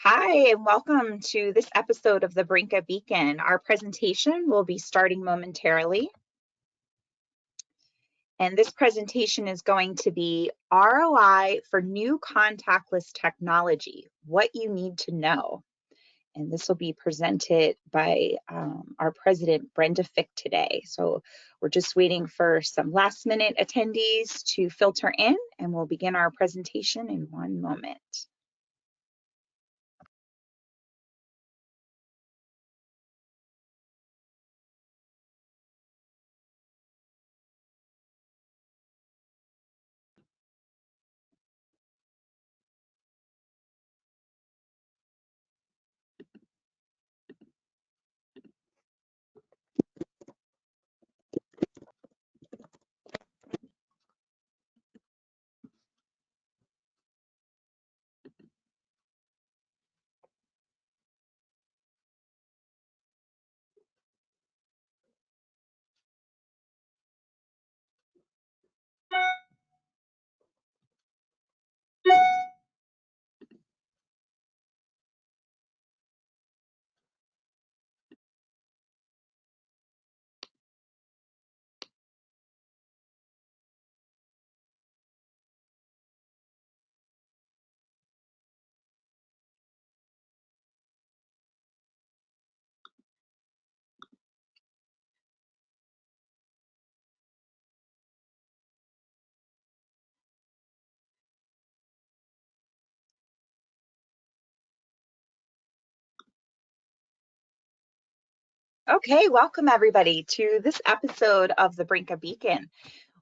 Hi, and welcome to this episode of the Brynka Beacon. Our presentation will be starting momentarily. And this presentation is going to be ROI for new contactless technology, what you need to know. And this will be presented by our president, Brynka Beacon, today. So we're just waiting for some last minute attendees to filter in, and we'll begin our presentation in one moment. Okay, welcome everybody to this episode of the Brynka Beacon.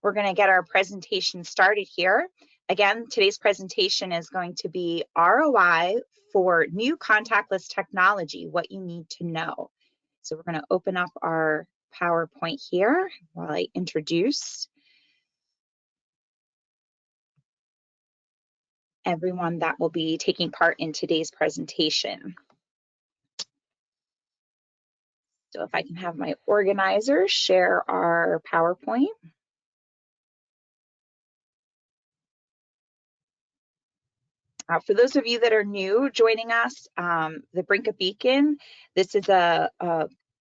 We're going to get our presentation started here. Again, today's presentation is going to be ROI for new contactless technology, what you need to know. So we're going to open up our PowerPoint here while I introduce everyone that will be taking part in today's presentation. So if I can have my organizer share our PowerPoint. For those of you that are new joining us, the Brynka Beacon, this is a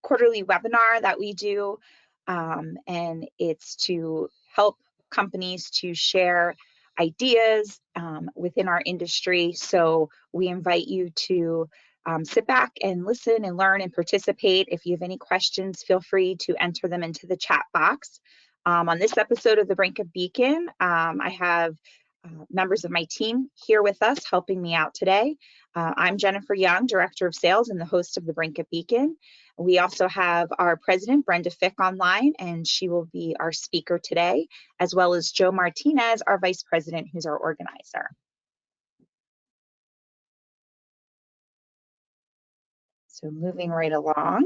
quarterly webinar that we do, and it's to help companies to share ideas within our industry. So we invite you to sit back and listen and learn and participate. If you have any questions, feel free to enter them into the chat box. On this episode of the Brynka Beacon, I have members of my team here with us helping me out today. I'm Jennifer Young, Director of Sales and the host of the Brynka Beacon. We also have our president, Brynka Beacon, online, and she will be our speaker today, as well as Joe Martinez, our vice president, who's our organizer. So moving right along.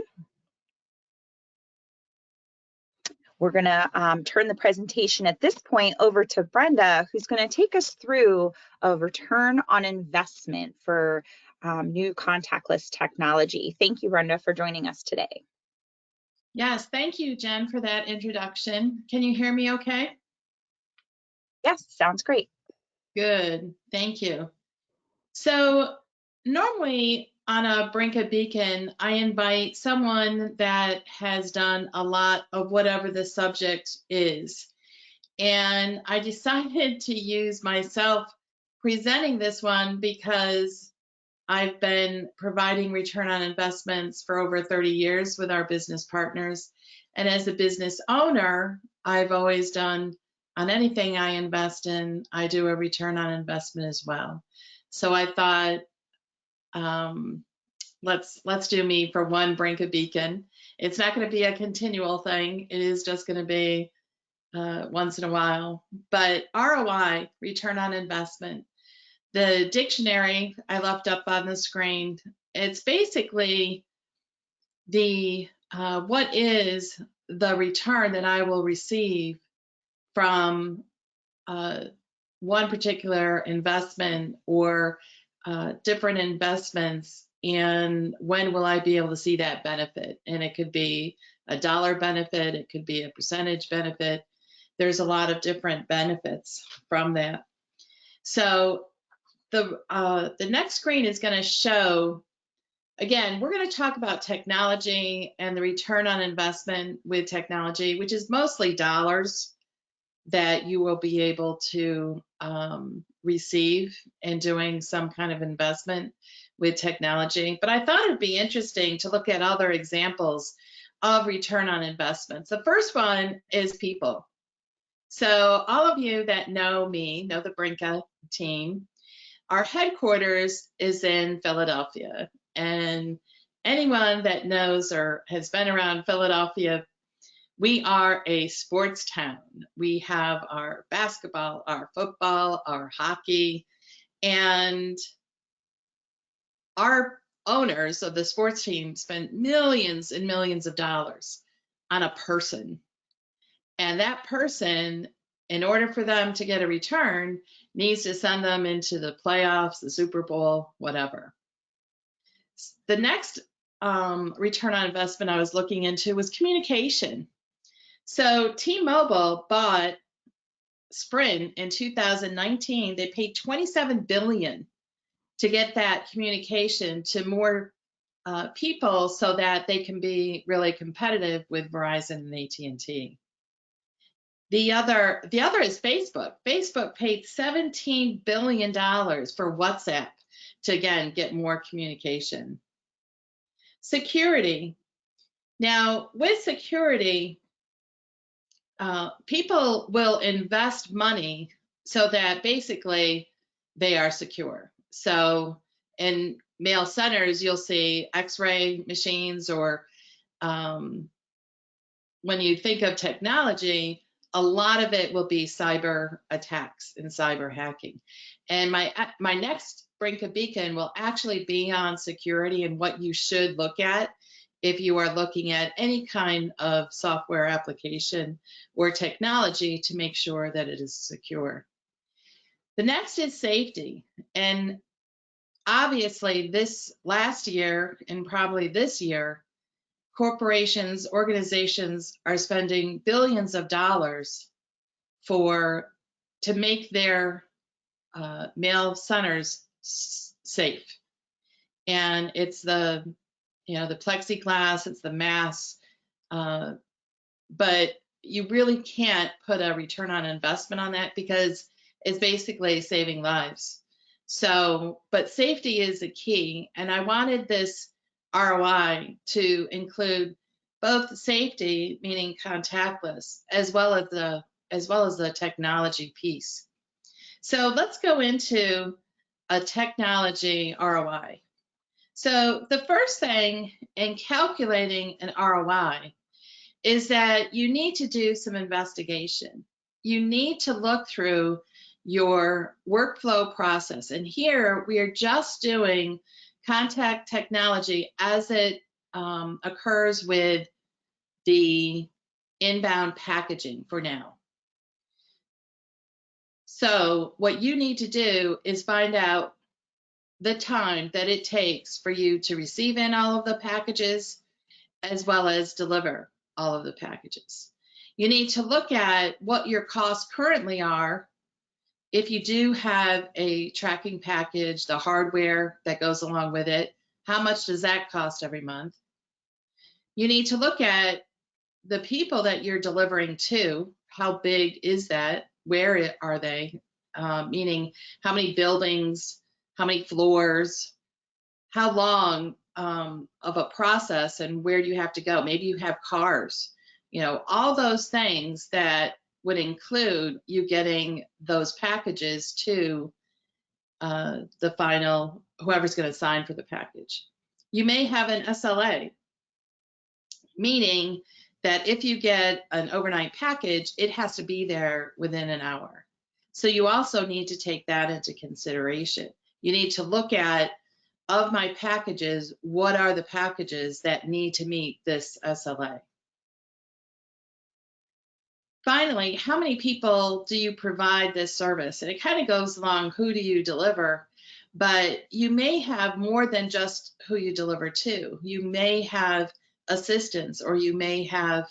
We're going to turn the presentation at this point over to Brenda, who's going to take us through a return on investment for new contactless technology. Thank you, Brenda, for joining us today. Yes, thank you, Jen, for that introduction. Can you hear me okay? Yes, sounds great. Good, thank you. So normally on a Brynka Beacon, I invite someone that has done a lot of whatever the subject is. And I decided to use myself presenting this one because I've been providing return on investments for over 30 years with our business partners. And as a business owner, I've always done, on anything I invest in, I do a return on investment as well. So I thought, let's do me for one Brynka Beacon. It's not going to be a continual thing. It is just going to be once in a while. But ROI, return on investment. The dictionary I left up on the screen, it's basically the what is the return that I will receive from one particular investment or different investments, and when will I be able to see that benefit? And it could be a dollar benefit, it could be a percentage benefit. There's a lot of different benefits from that. So The next screen is going to show, again, we're going to talk about technology and the return on investment with technology, which is mostly dollars that you will be able to receive in doing some kind of investment with technology. But I thought it'd be interesting to look at other examples of return on investments. The first one is people. So all of you that know me, know the Brynka team, our headquarters is in Philadelphia. And anyone that knows or has been around Philadelphia, we are a sports town. We have our basketball, our football, our hockey, and our owners of the sports team spend millions and millions of dollars on a person. And that person, in order for them to get a return, needs to send them into the playoffs, the Super Bowl, whatever. The next return on investment I was looking into was communication. So T-Mobile bought Sprint in 2019. They paid $27 billion to get that communication to more people so that they can be really competitive with Verizon and AT&T. The other is Facebook. Facebook paid $17 billion for WhatsApp to, again, get more communication. Security. Now, with security, people will invest money so that basically they are secure. So in mail centers, you'll see X-ray machines, or when you think of technology, a lot of it will be cyber attacks and cyber hacking. And my next Brynka Beacon will actually be on security and what you should look at if you are looking at any kind of software application or technology to make sure that it is secure. The next is safety. And obviously this last year and probably this year, corporations, organizations are spending billions of dollars to make their mail centers safe. And it's the plexiglass, it's the masks, but you really can't put a return on investment on that because it's basically saving lives. So, but safety is the key, and I wanted this ROI to include both safety, meaning contactless, as well as the technology piece. So let's go into a technology ROI. So the first thing in calculating an ROI is that you need to do some investigation. You need to look through your workflow process. And here we are just doing contact technology as it occurs with the inbound packaging for now. So what you need to do is find out the time that it takes for you to receive in all of the packages as well as deliver all of the packages. You need to look at what your costs currently are. If you do have a tracking package, the hardware that goes along with it, how much does that cost every month? You need to look at the people that you're delivering to. How big is that? Where are they? Meaning how many buildings, how many floors, how long of a process, and where do you have to go? Maybe you have cars, all those things that would include you getting those packages to the final, whoever's going to sign for the package. You may have an SLA, meaning that if you get an overnight package, it has to be there within an hour. So you also need to take that into consideration. You need to look at, of my packages, what are the packages that need to meet this SLA? Finally, how many people do you provide this service? And it kind of goes along, who do you deliver? But you may have more than just who you deliver to. You may have assistants, or you may have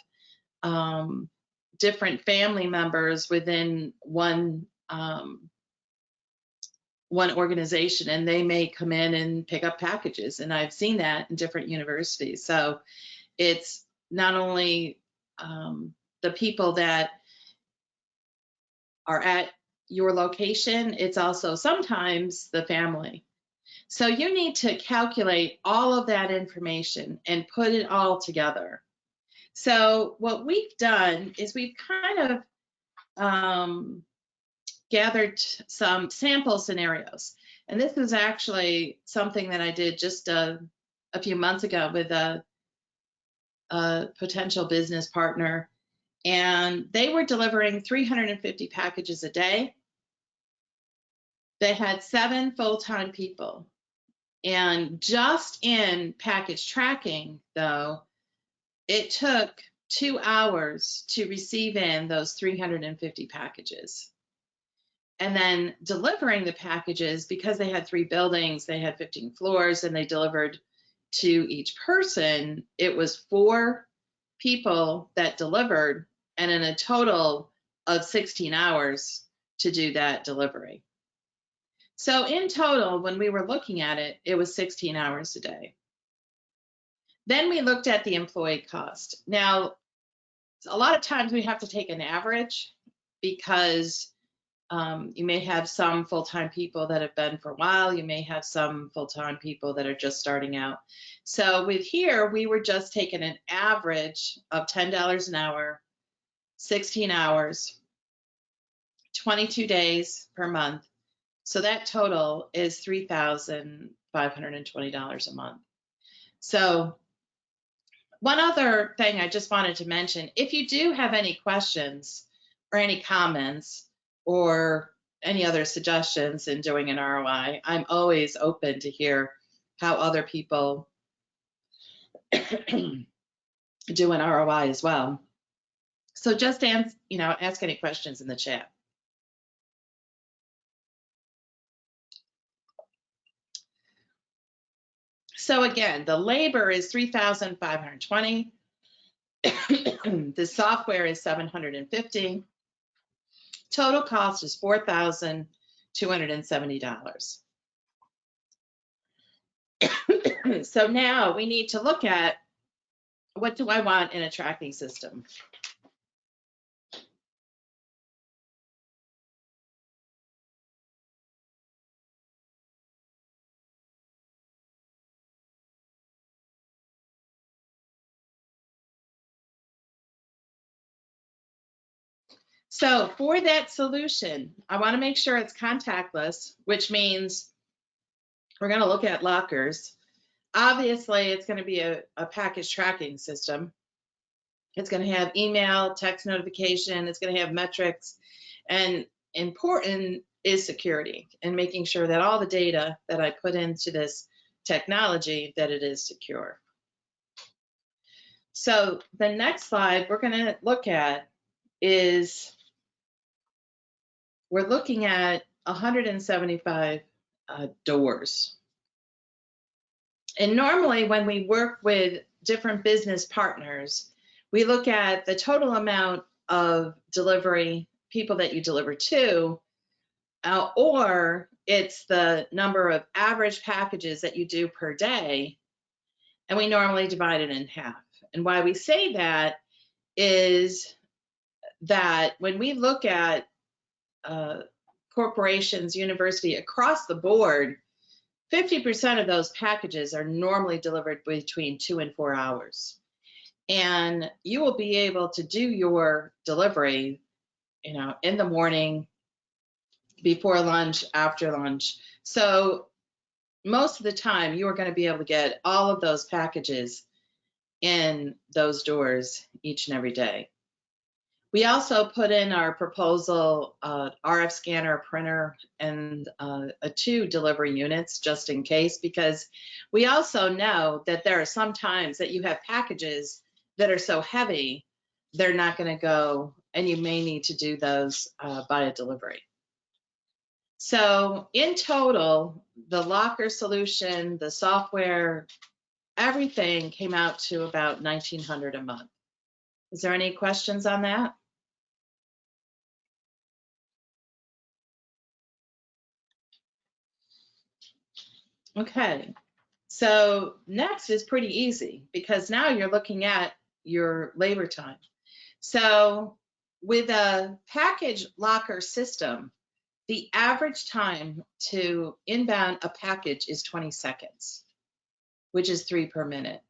different family members within one one organization, and they may come in and pick up packages. And I've seen that in different universities. So it's not only the people that are at your location, it's also sometimes the family. So you need to calculate all of that information and put it all together. So what we've done is we've kind of gathered some sample scenarios. And this is actually something that I did just a few months ago with a potential business partner. And they were delivering 350 packages a day. They had 7 full-time people. And just in package tracking, though, it took 2 hours to receive in those 350 packages. And then delivering the packages, because they had 3 buildings, they had 15 floors, and they delivered to each person, it was 4 people that delivered, and in a total of 16 hours to do that delivery. So in total, when we were looking at it, it was 16 hours a day. Then we looked at the employee cost. Now, a lot of times we have to take an average because you may have some full-time people that have been for a while. You may have some full-time people that are just starting out. So with here, we were just taking an average of $10 an hour, 16 hours, 22 days per month. So that total is $3,520 a month. So one other thing I just wanted to mention, if you do have any questions or any comments or any other suggestions in doing an ROI, I'm always open to hear how other people do an ROI as well. So just ask any questions in the chat. So again, the labor is $3,520. The software is $750. Total cost is $4,270. So now we need to look at, what do I want in a tracking system? So for that solution, I want to make sure it's contactless, which means we're going to look at lockers. Obviously, it's going to be a package tracking system. It's going to have email, text notification. It's going to have metrics. And important is security and making sure that all the data that I put into this technology, that it is secure. So the next slide we're going to look at is, we're looking at 175 doors. And normally when we work with different business partners, we look at the total amount of delivery, people that you deliver to, or it's the number of average packages that you do per day, and we normally divide it in half. And why we say that is that when we look at corporations, university, across the board, 50% of those packages are normally delivered between 2 and 4 hours. And you will be able to do your delivery, in the morning, before lunch, after lunch. So most of the time, you are going to be able to get all of those packages in those doors each and every day. We also put in our proposal RF scanner, printer, and 2 delivery units just in case, because we also know that there are some times that you have packages that are so heavy, they're not going to go, and you may need to do those by a delivery. So in total, the locker solution, the software, everything came out to about $1,900 a month. Is there any questions on that? Okay, so next is pretty easy because now you're looking at your labor time. So with a package locker system, the average time to inbound a package is 20 seconds, which is 3 per minute.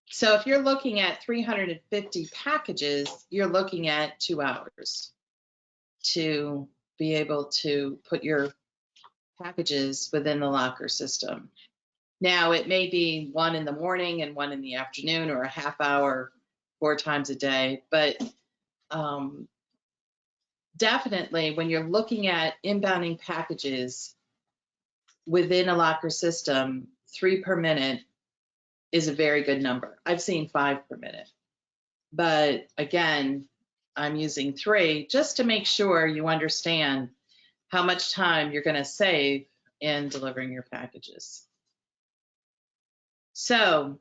So if you're looking at 350 packages, you're looking at 2 hours to be able to put your packages within the locker system. Now, it may be 1 in the morning and 1 in the afternoon, or a half hour 4 times a day, but definitely when you're looking at inbounding packages within a locker system, 3 per minute is a very good number. I've seen 5 per minute. But again, I'm using 3 just to make sure you understand how much time you're going to save in delivering your packages. So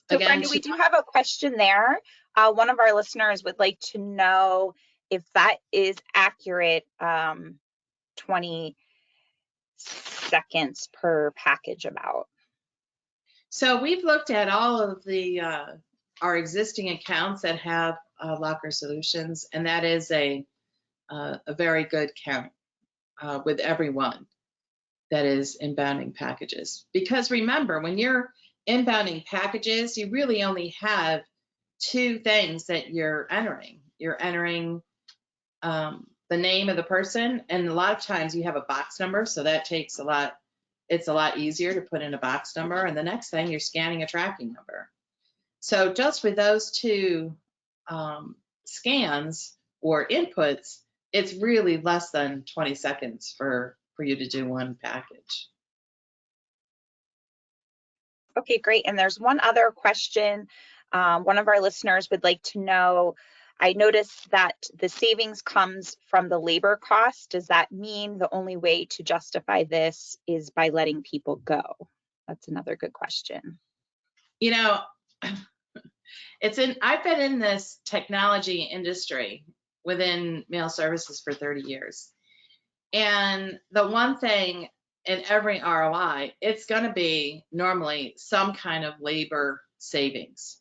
again, Brenda, we do have a question there. One of our listeners would like to know if that is accurate, 20 seconds per package about. So we've looked at all of the our existing accounts that have locker solutions, and that is a very good count with everyone that is inbounding packages. Because remember, when you're inbounding packages, you really only have 2 things that you're entering. You're entering the name of the person, and a lot of times you have a box number, so that takes a lot. It's a lot easier to put in a box number, and the next thing you're scanning a tracking number. So just with those 2 scans or inputs, it's really less than 20 seconds for you to do 1 package. Okay, great. And there's one other question. One of our listeners would like to know, I noticed that the savings comes from the labor cost. Does that mean the only way to justify this is by letting people go? That's another good question. You know, I've been in this technology industry within mail services for 30 years. And the one thing in every ROI, it's going to be normally some kind of labor savings.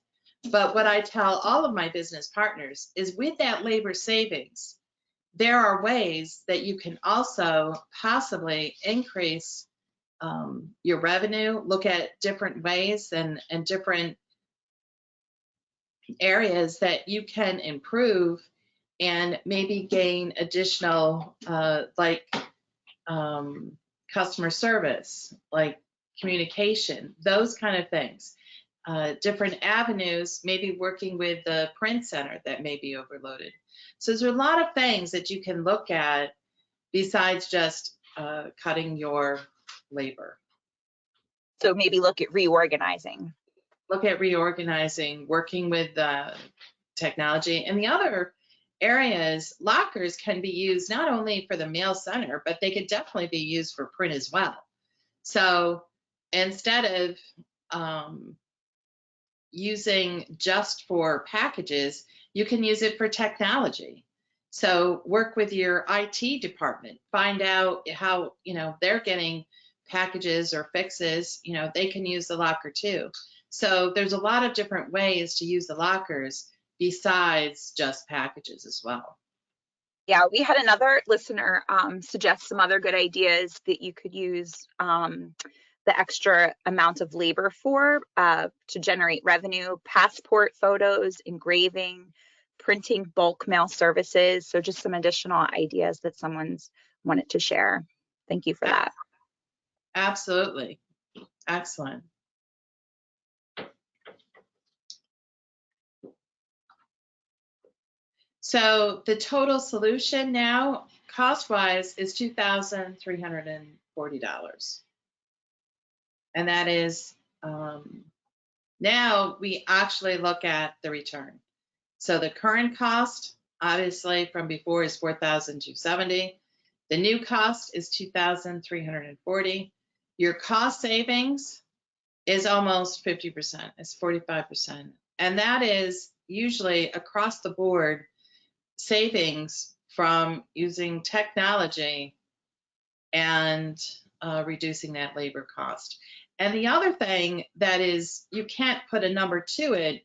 But what I tell all of my business partners is with that labor savings, there are ways that you can also possibly increase your revenue, look at different ways and different areas that you can improve and maybe gain additional customer service, like communication, those kind of things. Different avenues, maybe working with the print center that may be overloaded. So there's a lot of things that you can look at besides just cutting your labor. So maybe look at reorganizing. Look at reorganizing, working with technology. And the other areas, lockers can be used not only for the mail center, but they could definitely be used for print as well. So instead of using just for packages, you can use it for technology. So work with your IT department, find out how, they're getting packages or fixes, they can use the locker too. So there's a lot of different ways to use the lockers besides just packages as well. Yeah, we had another listener suggest some other good ideas that you could use the extra amount of labor for to generate revenue: passport photos, engraving, printing bulk mail services. So just some additional ideas that someone's wanted to share. Thank you for that. Absolutely. Excellent. So the total solution now, cost-wise, is $2,340. And that is, now we actually look at the return. So the current cost, obviously from before, is $4,270. The new cost is $2,340. Your cost savings is almost 50%. It's 45%. And that is usually across the board savings from using technology and reducing that labor cost. And the other thing that is, you can't put a number to it,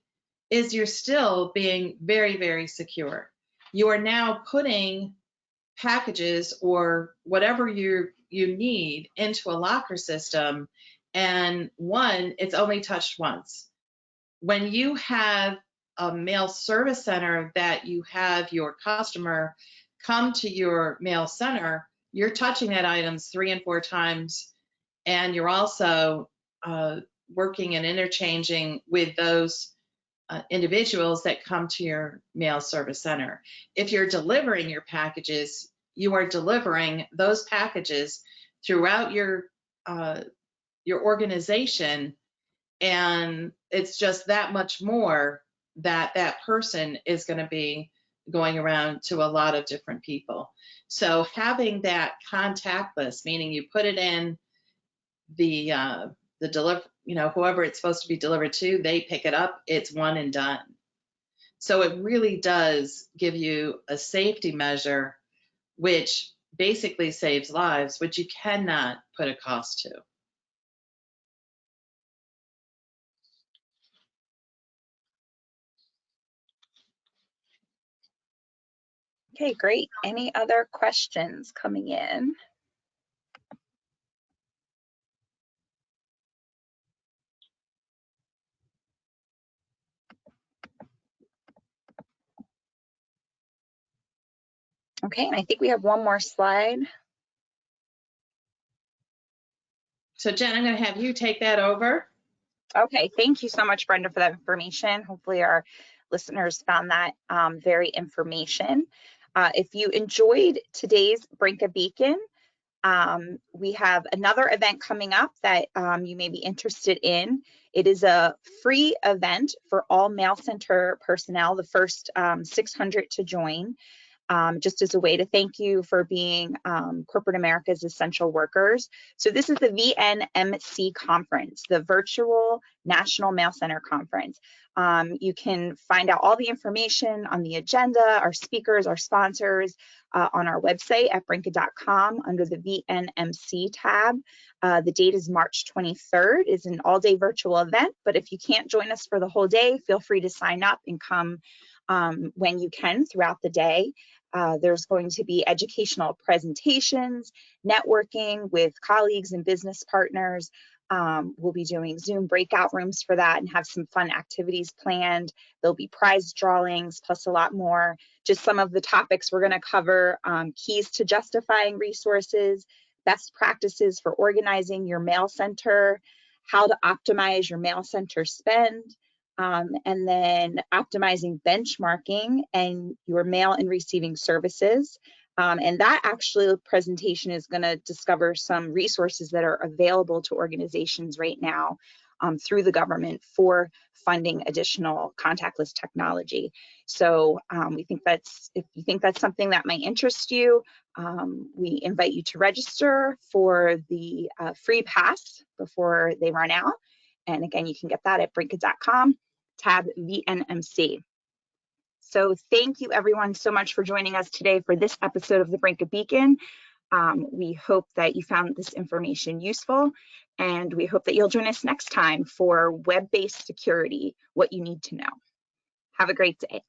is you're still being very, very secure. You are now putting packages or whatever you need into a locker system, and one, it's only touched once. When you have a mail service center that you have your customer come to your mail center, you're touching that items 3 and 4 times, and you're also working and interchanging with those individuals that come to your mail service center. If you're delivering your packages, you are delivering those packages throughout your organization, and it's just that much more that that person is going to be going around to a lot of different people. So having that contactless, meaning you put it in the deliver, whoever it's supposed to be delivered to, they pick it up, it's one and done. So it really does give you a safety measure, which basically saves lives, which you cannot put a cost to. Okay, great. Any other questions coming in? Okay, and I think we have one more slide. So Jen, I'm going to have you take that over. Okay, thank you so much, Brenda, for that information. Hopefully our listeners found that very information. If you enjoyed today's Brynka Beacon, we have another event coming up that you may be interested in. It is a free event for all mail center personnel, the first 600 to join. Just as a way to thank you for being corporate America's essential workers. So this is the VNMC conference, the Virtual National Mail Center Conference. You can find out all the information on the agenda, our speakers, our sponsors, on our website at brynka.com under the VNMC tab. The date is March 23rd. It's an all-day virtual event, but if you can't join us for the whole day, feel free to sign up and come when you can throughout the day. There's going to be educational presentations, networking with colleagues and business partners. We'll be doing Zoom breakout rooms for that and have some fun activities planned. There'll be prize drawings plus a lot more. Just some of the topics we're going to cover: keys to justifying resources, best practices for organizing your mail center, how to optimize your mail center spend, and then optimizing benchmarking and your mail and receiving services. And that actually presentation is going to discover some resources that are available to organizations right now through the government for funding additional contactless technology. So we think that's, if you think that's something that might interest you, we invite you to register for the free pass before they run out. And again, you can get that at brynka.com, tab VNMC. So thank you everyone so much for joining us today for this episode of the Brynka Beacon. We hope that you found this information useful, and we hope that you'll join us next time for web-based security, what you need to know. Have a great day.